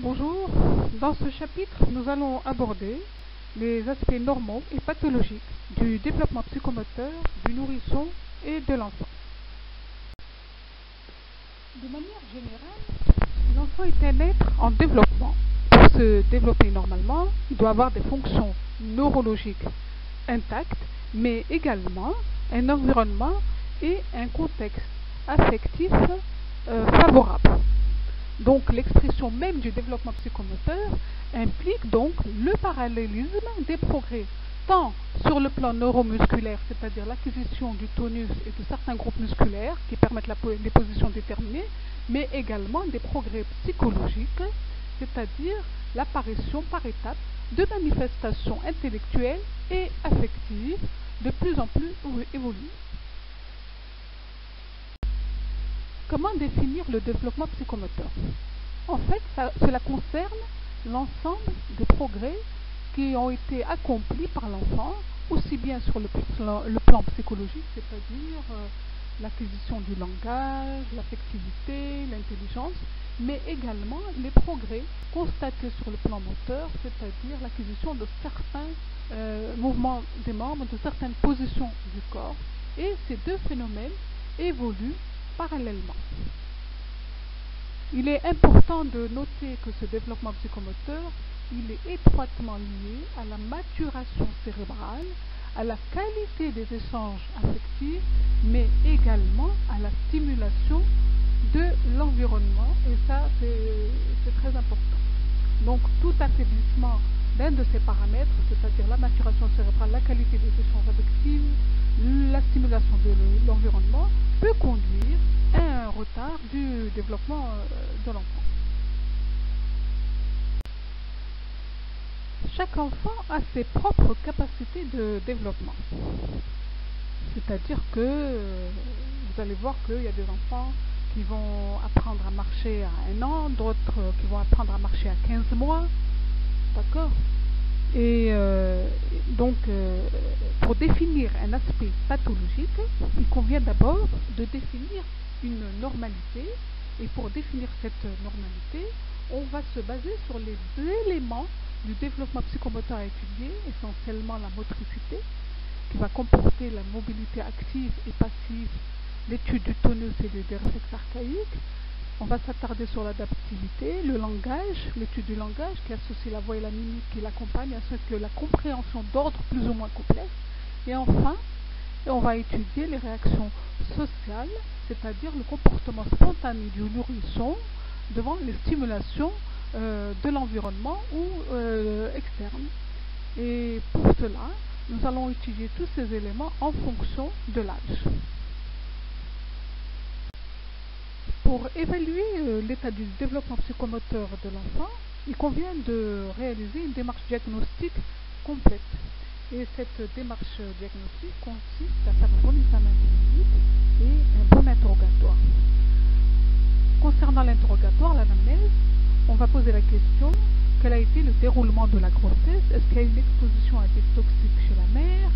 Bonjour, dans ce chapitre, nous allons aborder les aspects normaux et pathologiques du développement psychomoteur du nourrisson et de l'enfant. De manière générale, l'enfant est un être en développement. Pour se développer normalement, il doit avoir des fonctions neurologiques intactes, mais également un environnement et un contexte affectif favorable. Donc l'expression même du développement psychomoteur implique donc le parallélisme des progrès, tant sur le plan neuromusculaire, c'est-à-dire l'acquisition du tonus et de certains groupes musculaires qui permettent des positions déterminées, mais également des progrès psychologiques, c'est-à-dire l'apparition par étapes de manifestations intellectuelles et affectives de plus en plus évoluées. Comment définir le développement psychomoteur? En fait, cela concerne l'ensemble des progrès qui ont été accomplis par l'enfant, aussi bien sur le plan psychologique, c'est-à-dire l'acquisition du langage, l'affectivité, l'intelligence, mais également les progrès constatés sur le plan moteur, c'est-à-dire l'acquisition de certains mouvements des membres, de certaines positions du corps. Et ces deux phénomènes évoluent parallèlement. Il est important de noter que ce développement psychomoteur, il est étroitement lié à la maturation cérébrale, à la qualité des échanges affectifs, mais également à la stimulation de l'environnement, et ça c'est très important. Donc tout affaiblissement d'un de ces paramètres, c'est-à-dire la maturation cérébrale, la qualité des échanges affectifs, la stimulation de l'environnement, peut conduire à un retard du développement de l'enfant. Chaque enfant a ses propres capacités de développement. C'est-à-dire que vous allez voir qu'il y a des enfants qui vont apprendre à marcher à 1 an, d'autres qui vont apprendre à marcher à 15 mois. D'accord ? Et donc, pour définir un aspect pathologique, il convient d'abord de définir une normalité. Et pour définir cette normalité, on va se baser sur les éléments du développement psychomoteur à étudier, essentiellement la motricité, qui va comporter la mobilité active et passive, l'étude du tonus et des réflexes archaïques. On va s'attarder sur l'adaptivité, le langage, l'étude du langage qui associe la voix et la mimique qui l'accompagnent, ainsi que la compréhension d'ordre plus ou moins complexe. Et enfin, on va étudier les réactions sociales, c'est-à-dire le comportement spontané du nourrisson devant les stimulations de l'environnement ou externe. Et pour cela, nous allons étudier tous ces éléments en fonction de l'âge. Pour évaluer l'état du développement psychomoteur de l'enfant, il convient de réaliser une démarche diagnostique complète. Et cette démarche diagnostique consiste à faire un bon examen clinique et un bon interrogatoire. Concernant l'interrogatoire, l'anamnèse, on va poser la question: quel a été le déroulement de la grossesse? Est-ce qu'il y a eu une exposition à des toxiques chez la mère,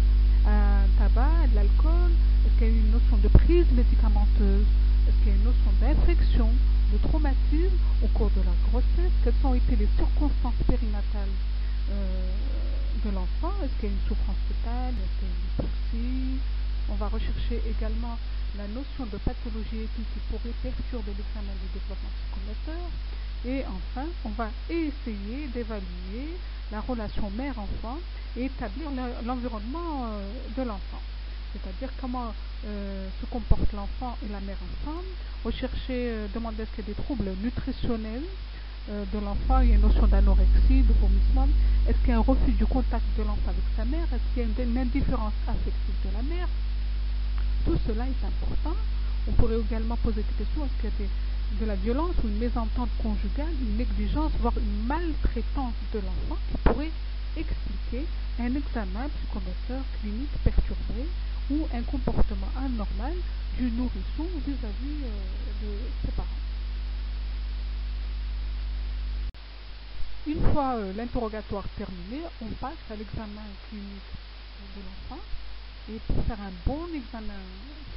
à un tabac, à de l'alcool? Est-ce qu'il y a eu une notion de prise médicamenteuse? Est-ce qu'il y a une notion d'infection, de traumatisme au cours de la grossesse? Quelles ont été les circonstances périnatales de l'enfant? Est-ce qu'il y a une souffrance fœtale? Est-ce qu'il y a une hypoxie? On va rechercher également la notion de pathologie éthique qui pourrait perturber l'examen du développement psychomoteur. Et enfin, on va essayer d'évaluer la relation mère-enfant et établir l'environnement de l'enfant. C'est-à-dire comment se comportent l'enfant et la mère ensemble, rechercher, demander est-ce qu'il y a des troubles nutritionnels de l'enfant, il y a une notion d'anorexie, de vomissement, est-ce qu'il y a un refus du contact de l'enfant avec sa mère, est-ce qu'il y a une indifférence affective de la mère. Tout cela est important. On pourrait également poser des questions, est-ce qu'il y a de la violence ou une mésentente conjugale, une négligence, voire une maltraitance de l'enfant qui pourrait expliquer un examen psychomoteur clinique perturbé ou un comportement anormal du nourrisson vis-à-vis de ses parents. Une fois l'interrogatoire terminé, on passe à l'examen clinique de l'enfant. Et pour faire un bon examen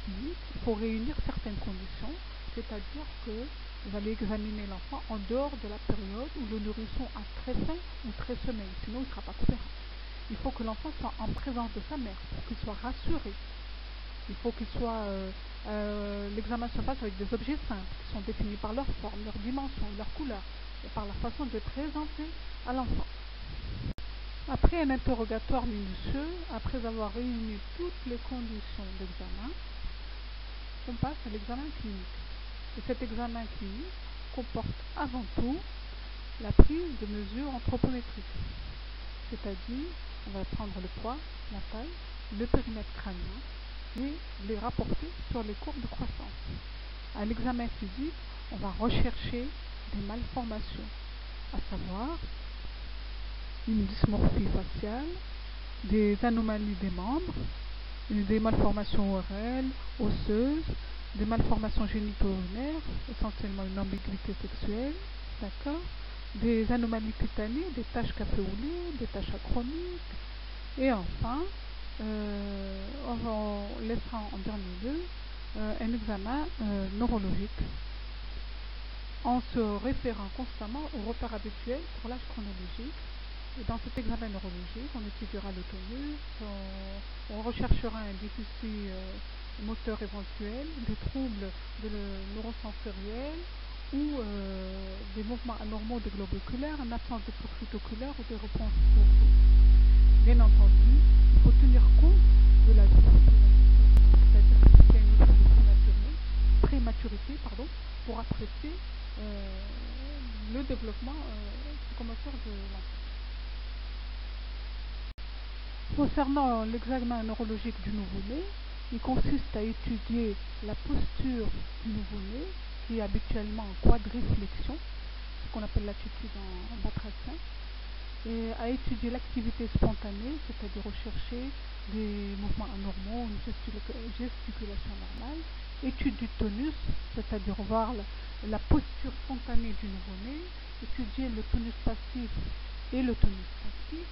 clinique, il faut réunir certaines conditions, c'est-à-dire que vous allez examiner l'enfant en dehors de la période où le nourrisson a 13 faim ou 13 semaines, sinon il ne sera pas coopérant. Il faut que l'enfant soit en présence de sa mère pour qu'il soit rassuré. Il faut qu'il soit l'examen se fasse avec des objets simples qui sont définis par leur forme, leur dimension, leur couleur et par la façon de présenter à l'enfant. Après un interrogatoire minutieux, après avoir réuni toutes les conditions d'examen, on passe à l'examen clinique. Et cet examen clinique comporte avant tout la prise de mesures anthropométriques, c'est-à-dire on va prendre le poids, la taille, le périmètre crânien et les rapporter sur les courbes de croissance. À l'examen physique, on va rechercher des malformations, à savoir une dysmorphie faciale, des anomalies des membres, des malformations orales, osseuses, des malformations génito-urinaires, essentiellement une ambiguïté sexuelle, d'accord, des anomalies cutanées, des taches caféolées, des taches achroniques, et enfin, on laissera en dernier lieu un examen neurologique en se référant constamment aux repères habituels pour l'âge chronologique. Et dans cet examen neurologique, on étudiera le tonus, on recherchera un déficit moteur éventuel, des troubles neurosensoriels ou des mouvements anormaux des globes oculaires, en absence de poursuite oculaire ou des réponses paupières. Bien entendu, il faut tenir compte de la c'est-à-dire qu'il y a une notion de prématurité pour apprécier le développement psychomoteur de l'enfant. Concernant l'examen neurologique du nouveau-né, il consiste à étudier la posture du nouveau-né, qui est habituellement en quadriflexion, ce qu'on appelle l'attitude en batracien, et à étudier l'activité spontanée, c'est-à-dire rechercher des mouvements anormaux, une gesticulation normale, étude du tonus, c'est-à-dire voir la posture spontanée du nouveau-né, étudier le tonus passif et le tonus actif,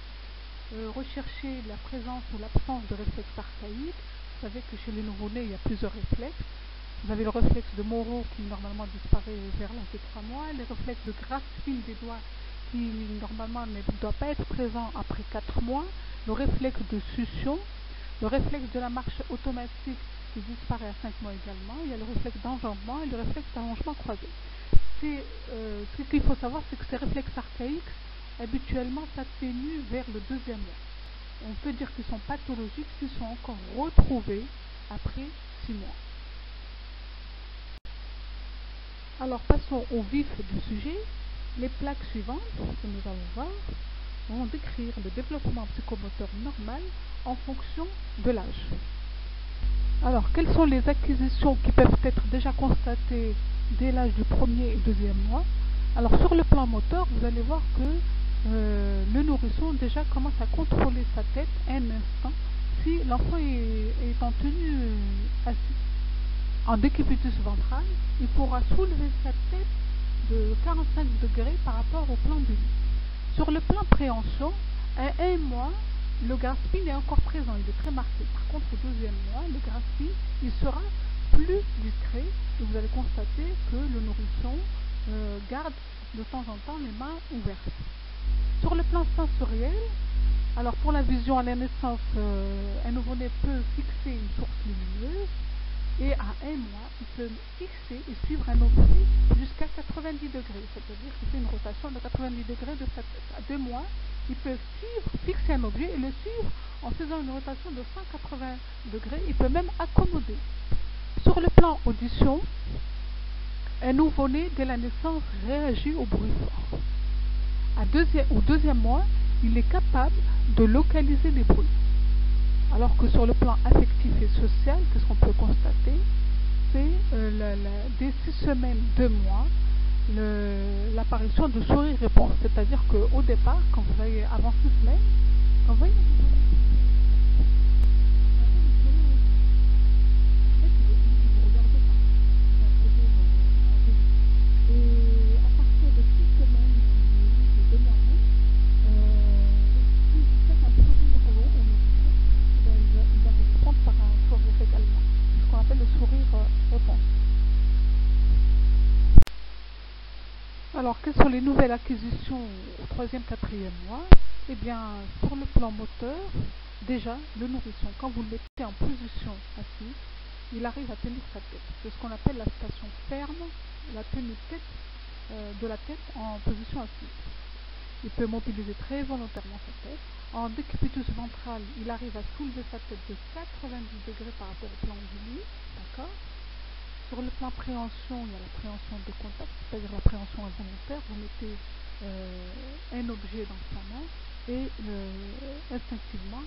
rechercher la présence ou l'absence de réflexes archaïques. Vous savez que chez les nouveau-nés, il y a plusieurs réflexes. Vous avez le réflexe de Moro qui normalement disparaît vers l'âge de 3 mois, les réflexes de grasping des doigts qui normalement ne doit pas être présent après 4 mois, le réflexe de succion, le réflexe de la marche automatique qui disparaît à 5 mois également, il y a le réflexe d'enjambement et le réflexe d'allongement croisé. Ce qu'il faut savoir, c'est que ces réflexes archaïques habituellement s'atténuent vers le 2e mois. On peut dire qu'ils sont pathologiques s'ils sont encore retrouvés après 6 mois. Alors passons au vif du sujet. Les plaques suivantes que nous allons voir vont décrire le développement psychomoteur normal en fonction de l'âge. Alors, quelles sont les acquisitions qui peuvent être déjà constatées dès l'âge du 1er et 2e mois? Alors, sur le plan moteur, vous allez voir que le nourrisson déjà commence à contrôler sa tête un instant si l'enfant est en tenue assise. En décubitus ventral, il pourra soulever sa tête de 45 degrés par rapport au plan du lit. Sur le plan préhension, à 1 mois, le grasping est encore présent, il est très marqué. Par contre, au 2e mois, le grasping, il sera plus discret et vous allez constater que le nourrisson garde de temps en temps les mains ouvertes. Sur le plan sensoriel, alors pour la vision à la naissance, un nouveau-né peut fixer une source lumineuse et à 1 mois, il peut fixer et suivre un objet jusqu'à 90 degrés, c'est-à-dire qu'il fait une rotation de 90 degrés de sa tête. À 2 mois, il peut fixer un objet et le suivre en faisant une rotation de 180 degrés. Il peut même accommoder. Sur le plan audition, un nouveau-né dès la naissance réagit au bruit fort. Au 2e mois, il est capable de localiser les bruits. Alors que sur le plan affectif et social, qu'est-ce qu'on peut constater? C'est dès 6 semaines, 2 mois, l'apparition de sourire-réponse. C'est-à-dire qu'au départ, quand vous voyez avant 6 semaines, quand vous voyez Alors, quelles sont les nouvelles acquisitions au troisième, quatrième mois? Eh bien, sur le plan moteur, déjà, le nourrisson, quand vous le mettez en position assise, il arrive à tenir sa tête. C'est ce qu'on appelle la station ferme, la tenue de la tête en position assise. Il peut mobiliser très volontairement sa tête. En décubitus ventral, il arrive à soulever sa tête de 90 degrés par rapport au plan du lit. D'accord? Sur le plan préhension, il y a la préhension de contact, c'est-à-dire la préhension involontaire. Vous mettez un objet dans sa main et instinctivement,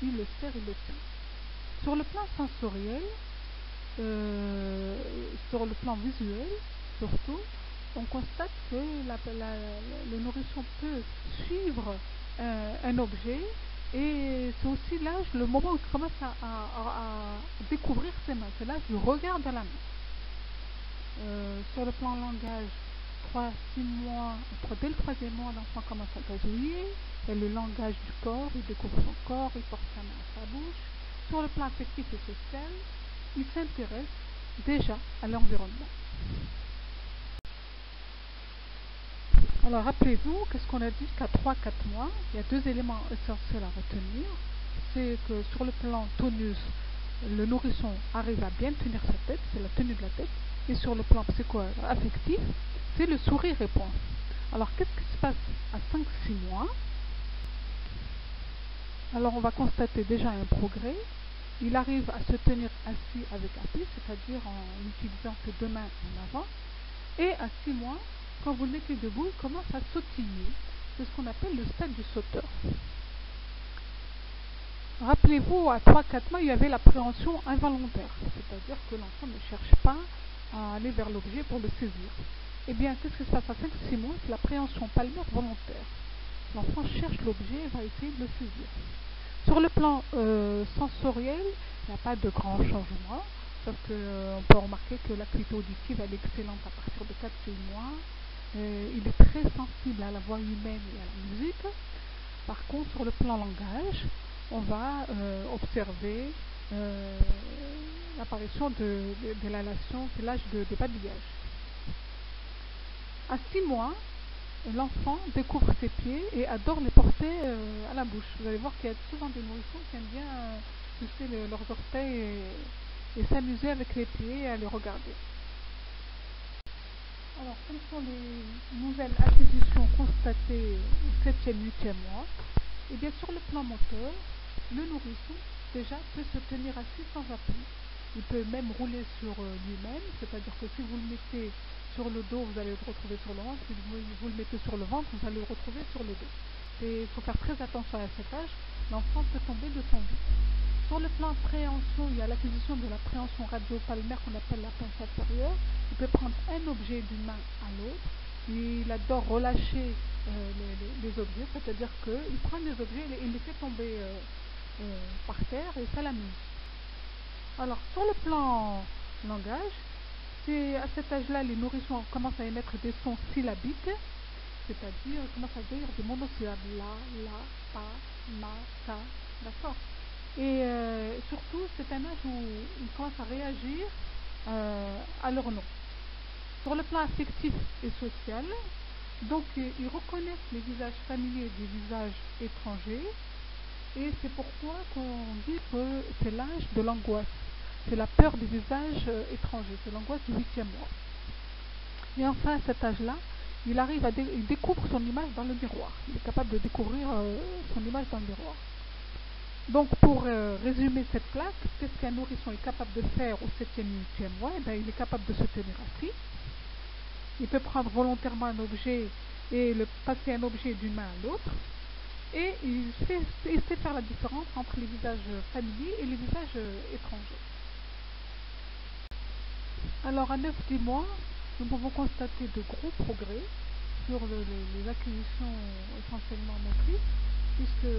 il le serre, il le tient. Sur le plan sensoriel, sur le plan visuel, surtout, on constate que le nourrisson peut suivre un objet et c'est aussi l'âge, le moment où il commence à découvrir ses mains. C'est l'âge du regard de la main. Sur le plan langage, 3-6 mois, dès le troisième mois, l'enfant commence à gazouiller. Et le langage du corps, il découvre son corps, il porte sa main à sa bouche. Sur le plan affectif et social, il s'intéresse déjà à l'environnement. Alors rappelez-vous, qu'est-ce qu'on a dit qu'à 3-4 mois, il y a deux éléments essentiels à retenir. C'est que sur le plan tonus, le nourrisson arrive à bien tenir sa tête, c'est la tenue de la tête. Et sur le plan psycho-affectif, c'est le sourire et point. Alors qu'est-ce qui se passe à 5-6 mois? Alors on va constater déjà un progrès. Il arrive à se tenir assis avec appui, c'est-à-dire en utilisant ses deux mains en avant. Et à 6 mois, quand vous le mettez debout, il commence à sautiller. C'est ce qu'on appelle le stade du sauteur. Rappelez-vous, à 3-4 mois, il y avait l'appréhension involontaire, c'est-à-dire que l'enfant ne cherche pas à aller vers l'objet pour le saisir. Eh bien, qu'est-ce qui se passe à 5-6 mois? C'est l'appréhension palmaire volontaire. L'enfant cherche l'objet et va essayer de le saisir. Sur le plan sensoriel, il n'y a pas de grand changement, sauf qu'on peut remarquer que l'acuité auditive elle est excellente à partir de 4-6 mois. Il est très sensible à la voix humaine et à la musique. Par contre, sur le plan langage, on va observer l'apparition de l'halation, c'est l'âge de babillage. À 6 mois, l'enfant découvre ses pieds et adore les porter à la bouche. Vous allez voir qu'il y a souvent des nourrissons qui aiment bien sucer leurs orteils et s'amuser avec les pieds et à les regarder. Alors, quelles sont les nouvelles acquisitions constatées au 7e, 8e mois? Eh bien, sur le plan moteur, le nourrisson, déjà, peut se tenir assis sans appui. Il peut même rouler sur lui-même, c'est-à-dire que si vous le mettez sur le dos, vous allez le retrouver sur le ventre. Si vous le mettez sur le ventre, vous allez le retrouver sur le dos. Il faut faire très attention à cet âge. L'enfant peut tomber de son lit. Sur le plan préhension, il y a l'acquisition de la préhension radio-palmaire qu'on appelle la pince inférieure. Il peut prendre un objet d'une main à l'autre. Il adore relâcher les objets, c'est-à-dire qu'il prend des objets et il les fait tomber par terre et ça l'amuse. Alors, sur le plan langage, c'est à cet âge-là, les nourrissons commencent à émettre des sons syllabiques, c'est-à-dire ils commencent à dire des monosyllabes, la, pa, ma, ta, d'accord. Et surtout, c'est un âge où ils commencent à réagir à leur nom. Sur le plan affectif et social, donc ils reconnaissent les visages familiers des visages étrangers, et c'est pourquoi qu'on dit que c'est l'âge de l'angoisse. C'est la peur des visages étrangers, c'est l'angoisse du 8e mois. Et enfin, à cet âge-là, il découvre son image dans le miroir. Il est capable de découvrir son image dans le miroir. Donc, pour résumer cette plaque, qu'est-ce qu'un nourrisson est capable de faire au 7e et 8e mois? Il est capable de se tenir assis. Il peut prendre volontairement un objet et passer un objet d'une main à l'autre. Et il sait faire la différence entre les visages familiers et les visages étrangers. Alors, à 9-10 mois, nous pouvons constater de gros progrès sur les acquisitions essentiellement motrices, puisque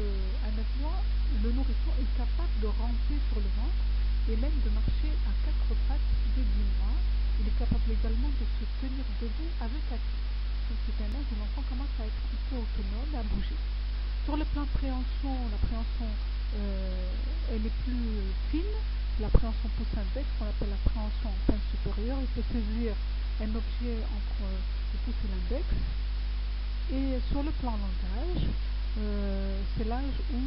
à 9 mois, le nourrisson est capable de ramper sur le ventre et même de marcher à 4 pattes dès 10 mois. Il est capable également de se tenir debout avec appui. Donc c'est un âge où l'enfant commence à être un peu autonome, à bouger. Sur le plan préhension, l'appréhension elle est plus fine. L'appréhension pousse-index, qu'on appelle l'appréhension en pince supérieure. Il peut saisir un objet entre du coup c'est l'index. Et sur le plan langage, c'est l'âge où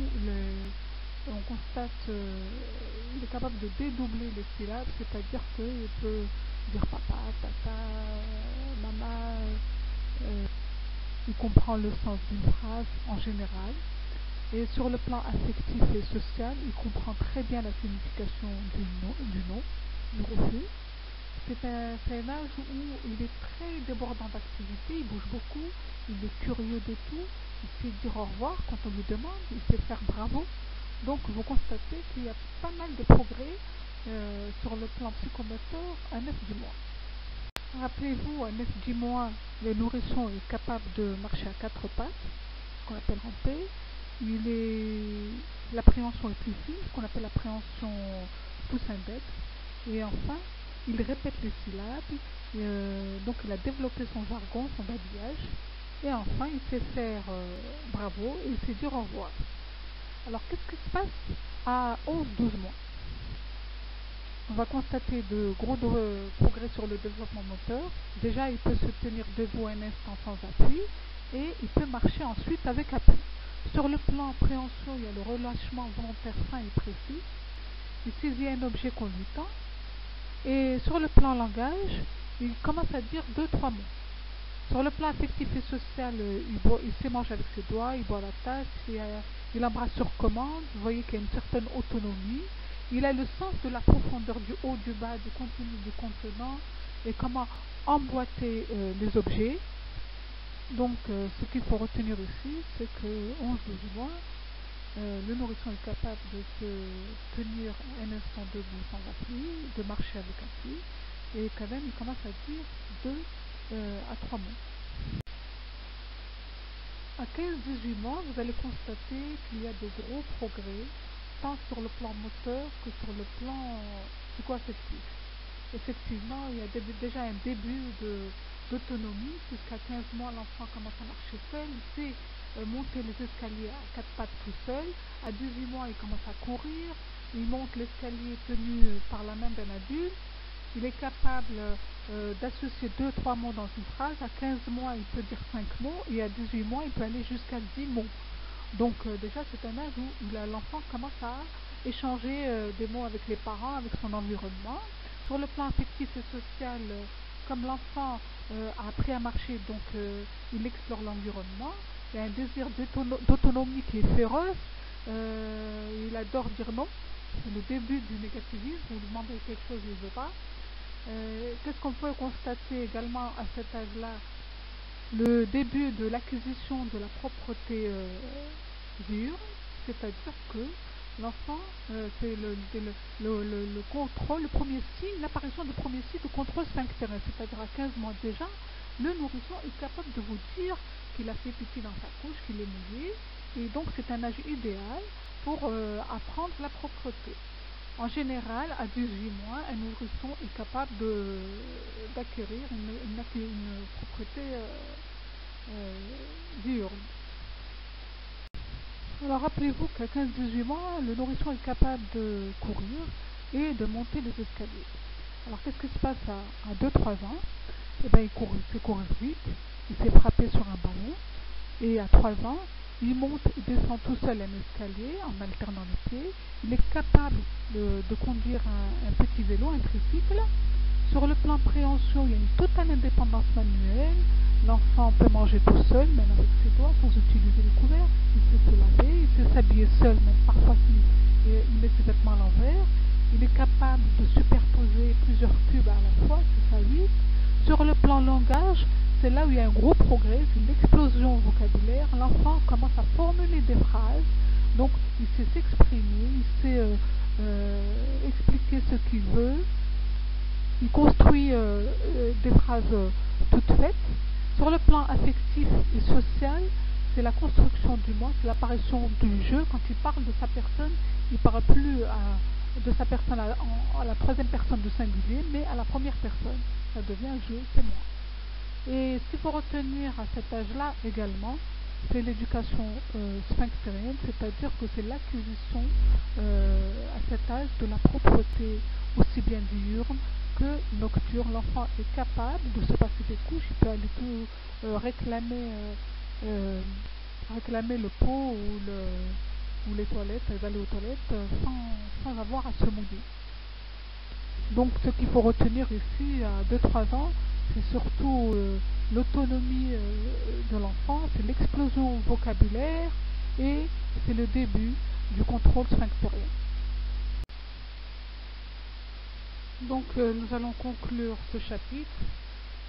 on constate il est capable de dédoubler les syllabes, c'est-à-dire qu'il peut dire papa, tata, maman, il comprend le sens d'une phrase en général. Et sur le plan affectif et social, il comprend très bien la signification du non, du refus. C'est un âge où il est très débordant d'activité, il bouge beaucoup, il est curieux de tout, il sait dire au revoir quand on lui demande, il sait faire bravo. Donc vous constatez qu'il y a pas mal de progrès sur le plan psychomoteur à 9-10 mois. Rappelez-vous, à 9-10 mois, le nourrisson est capable de marcher à 4 pattes, ce qu'on appelle ramper. L'appréhension est plus fine, ce qu'on appelle l'appréhension pouce-index. Et enfin, il répète les syllabes, donc il a développé son jargon, son babillage. Et enfin, il sait faire bravo et il sait dire au revoir. Alors, qu'est-ce qui se passe à 11-12 mois? On va constater de gros progrès sur le développement moteur. Déjà, il peut se tenir debout un instant sans appui et il peut marcher ensuite avec appui. Sur le plan préhension, il y a le relâchement volontaire fin et précis. Il saisit un objet qu'on lui tend. Et sur le plan langage, il commence à dire 2-3 mots. Sur le plan affectif et social, il sait manger avec ses doigts, il boit la tasse, il embrasse sur commande. Vous voyez qu'il y a une certaine autonomie. Il a le sens de la profondeur, du haut, du bas, du contenu, du contenant et comment emboîter les objets. Donc, ce qu'il faut retenir ici, c'est que 11-12 mois, le nourrisson est capable de se tenir un instant debout sans appui, de marcher avec appui, et quand même, il commence à dire 2 à 3 mots. À 15-18 mois, vous allez constater qu'il y a de gros progrès, tant sur le plan moteur que sur le plan psycho-affectif. Effectivement, il y a déjà un début d'autonomie, puisqu'à 15 mois, l'enfant commence à marcher seul, il sait monter les escaliers à 4 pattes tout seul. À 18 mois, il commence à courir, il monte l'escalier tenu par la main d'un adulte. Il est capable d'associer 2-3 mots dans une phrase. À 15 mois, il peut dire 5 mots et à 18 mois, il peut aller jusqu'à 10 mots. Donc déjà, c'est un âge où l'enfant commence à échanger des mots avec les parents, avec son environnement. Sur le plan affectif et social, comme l'enfant a appris à marcher, donc il explore l'environnement. Il y a un désir d'autonomie qui est féroce. Il adore dire non. C'est le début du négativisme. Vous lui demandez quelque chose, il ne veut pas. Qu'est-ce qu'on peut constater également à cet âge-là? Le début de l'acquisition de la propreté diurne, c'est-à-dire que l'enfant, c'est le contrôle, le premier signe, l'apparition du premier signe de contrôle sphinctérien, c'est-à-dire à 15 mois déjà, le nourrisson est capable de vous dire qu'il a fait pipi dans sa couche, qu'il est mouillé, et donc c'est un âge idéal pour apprendre la propreté. En général, à 18 mois, un nourrisson est capable d'acquérir une propreté diurne. Alors rappelez-vous qu'à 15-18 mois, le nourrisson est capable de courir et de monter les escaliers. Alors qu'est-ce qui se passe à 2-3 ans? Eh bien, il sait courir vite, il sait frapper sur un ballon, et à 3 ans, il monte et descend tout seul un escalier en alternant les pieds. Il est capable de conduire un petit vélo, un tricycle. Sur le plan préhension, il y a une totale indépendance manuelle. L'enfant peut manger tout seul, même avec ses doigts, sans utiliser les couverts. Il sait se laver, il sait s'habiller seul, même parfois il met ses vêtements à l'envers. Il est capable de superposer plusieurs cubes à la fois, c'est ça 8. Sur le plan langage, c'est là où il y a un gros progrès, c'est une explosion vocabulaire. L'enfant commence à formuler des phrases, donc il sait s'exprimer, il sait expliquer ce qu'il veut. Il construit des phrases toutes faites. Sur le plan affectif et social, c'est la construction du moi, c'est l'apparition du jeu. Quand il parle de sa personne, il ne parle plus de sa personne à la troisième personne du singulier, mais à la première personne. Ça devient je, c'est moi. Et ce qu'il faut retenir à cet âge-là également, c'est l'éducation sphinctérienne, c'est-à-dire que c'est l'acquisition à cet âge de la propreté aussi bien diurne que nocturne. L'enfant est capable de se passer des couches, il peut aller tout réclamer le pot ou les toilettes, aller aux toilettes sans avoir à se mouiller. Donc ce qu'il faut retenir ici à 2-3 ans, c'est surtout l'autonomie de l'enfant, c'est l'explosion vocabulaire et c'est le début du contrôle sphinctérien. Donc nous allons conclure ce chapitre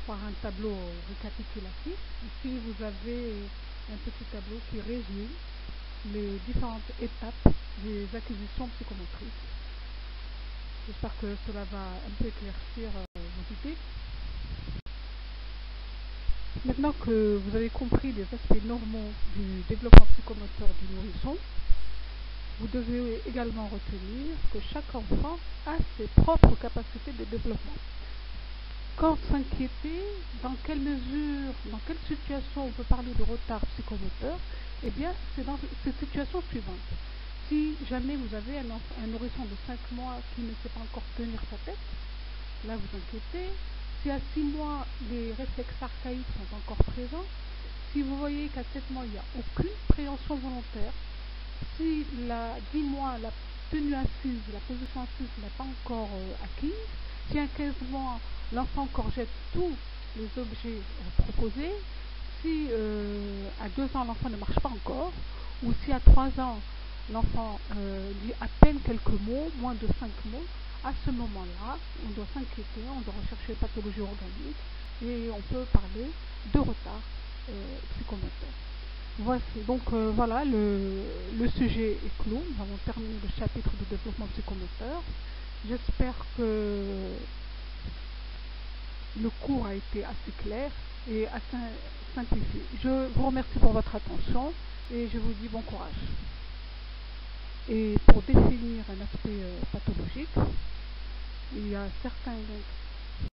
par un tableau récapitulatif. Ici vous avez un petit tableau qui résume les différentes étapes des acquisitions psychomotrices. J'espère que cela va un peu éclaircir vos idées. Maintenant que vous avez compris les aspects normaux du développement psychomoteur du nourrisson, vous devez également retenir que chaque enfant a ses propres capacités de développement. Quand s'inquiéter, dans quelle mesure, dans quelle situation on peut parler de retard psychomoteur? Eh bien, c'est dans cette situation suivante. Si jamais vous avez un nourrisson de 5 mois qui ne sait pas encore tenir sa tête, là vous inquiétez. Si à 6 mois, les réflexes archaïques sont encore présents, si vous voyez qu'à 7 mois, il n'y a aucune préhension volontaire, si à 10 mois, la tenue assise, la position assise n'est pas encore acquise, si à 15 mois, l'enfant encore jette tous les objets proposés, si à 2 ans, l'enfant ne marche pas encore, ou si à 3 ans, l'enfant dit à peine quelques mots, moins de 5 mots, à ce moment-là, on doit s'inquiéter, on doit rechercher pathologie organique et on peut parler de retard psychomoteur. Voici, donc voilà, le sujet est clos. Nous avons terminé le chapitre de développement psychomoteur. J'espère que le cours a été assez clair et assez simplifié. Je vous remercie pour votre attention et je vous dis bon courage. Et pour définir un aspect pathologique, il y a certains